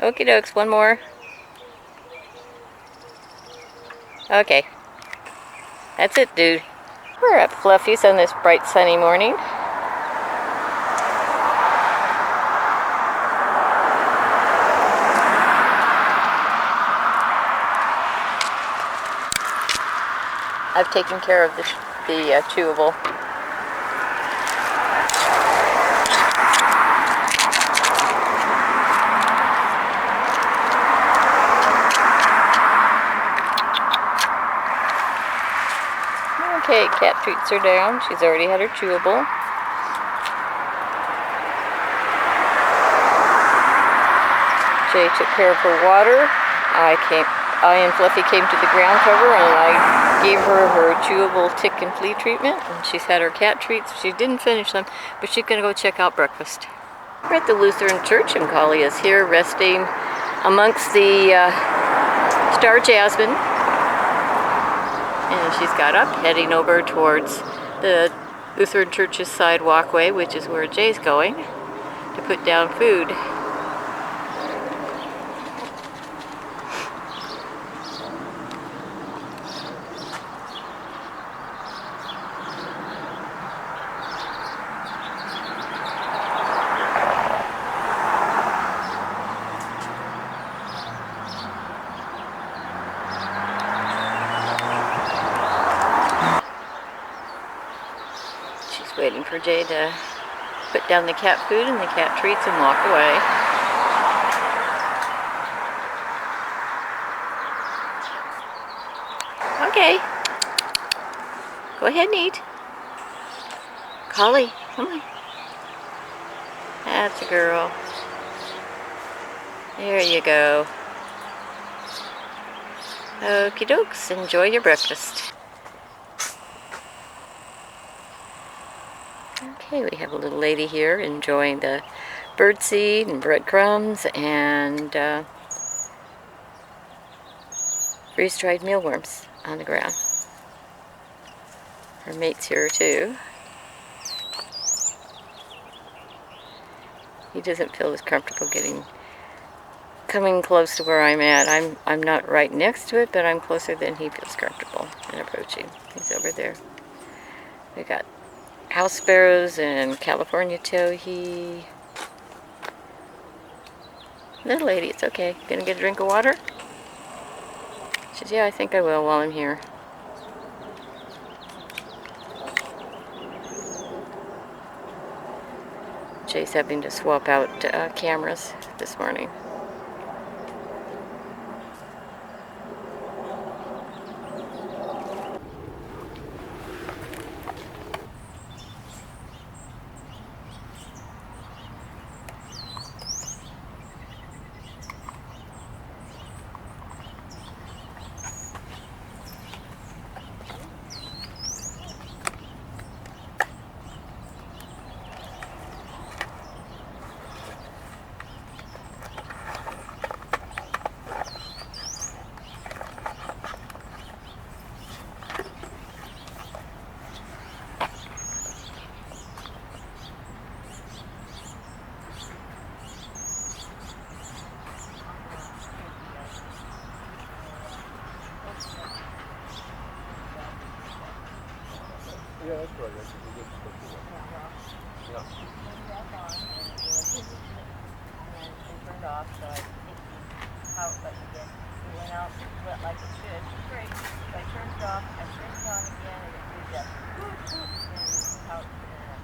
Okie dokes, one more. Okay. That's it, dude. We're up fluffies on this bright sunny morning. I've taken care of the chewable. Okay, cat treats are down. She's already had her chewable. Jay took care of her water. I and Fluffy came to the ground cover and I gave her chewable tick and flea treatment. And she's had her cat treats. She didn't finish them, but she's going to go check out breakfast. We're at the Lutheran Church and Collie is here resting amongst the star jasmine. And she's got up, heading over towards the Lutheran Church's side walkway, which is where Jay's going to put down food. Waiting for Jay to put down the cat food and the cat treats and walk away. Okay. Go ahead and eat. Collie, come on. That's a girl. There you go. Okie dokes, enjoy your breakfast. Okay, we have a little lady here enjoying the birdseed and breadcrumbs and freeze-dried mealworms on the ground. Her mate's here too. He doesn't feel as comfortable coming close to where I'm at. I'm not right next to it, but I'm closer than he feels comfortable in approaching. He's over there. We got house sparrows and California towhee. Little lady, it's okay. Gonna get a drink of water? She says, yeah, I think I will while I'm here. Jay's having to swap out cameras this morning. Yeah, that's right. That's a good stuff. Yeah. And it turned off, so I think the power button again. It went out, went like it should. Great. So I turned it off, I turned it on again, and it did that. And the power went out.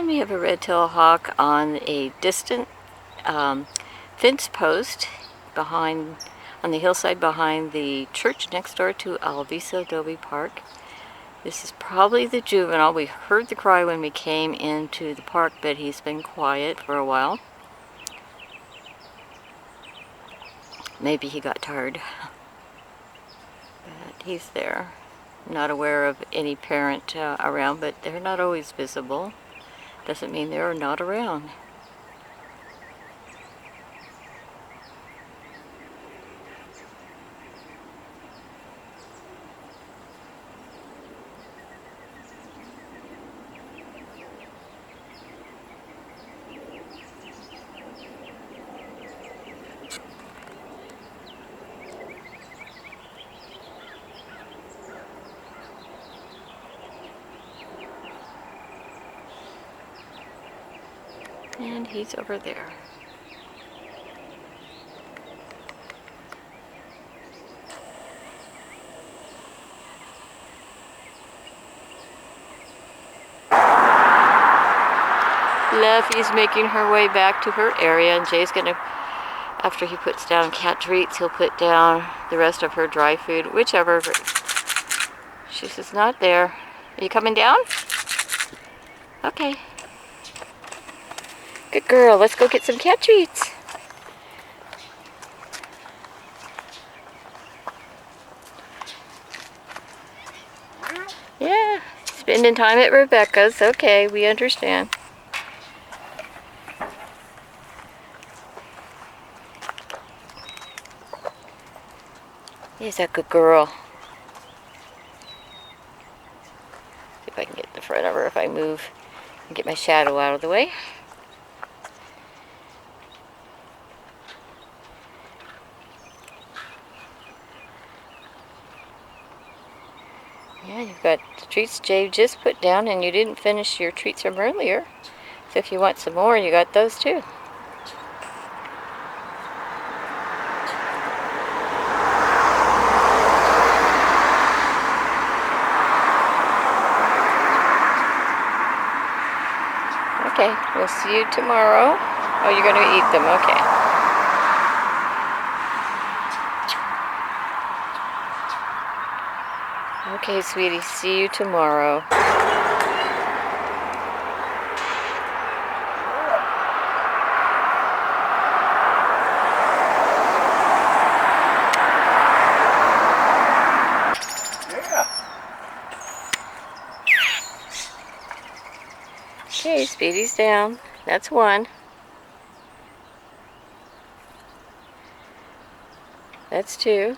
we have a red-tailed hawk on a distant fence post behind, on the hillside behind the church next door to Alvisa Adobe Park. This is probably the juvenile. We heard the cry when we came into the park, but he's been quiet for a while. Maybe he got tired. But he's there. Not aware of any parent around, but they're not always visible. Doesn't mean they're not around. And he's over there. Luffy's making her way back to her area, and Jay's gonna, after he puts down cat treats, he'll put down the rest of her dry food, whichever. She says, not there. Are you coming down? Okay. Good girl, let's go get some cat treats. Yeah, spending time at Rebecca's. Okay, we understand. He's a good girl. See if I can get in the front of her if I move and get my shadow out of the way. Yeah, you've got the treats Jay just put down, and you didn't finish your treats from earlier. So if you want some more, you got those too. Okay, we'll see you tomorrow. Oh, you're going to eat them, okay. Okay, sweetie, see you tomorrow. Okay, Speedy's down. That's one. That's two.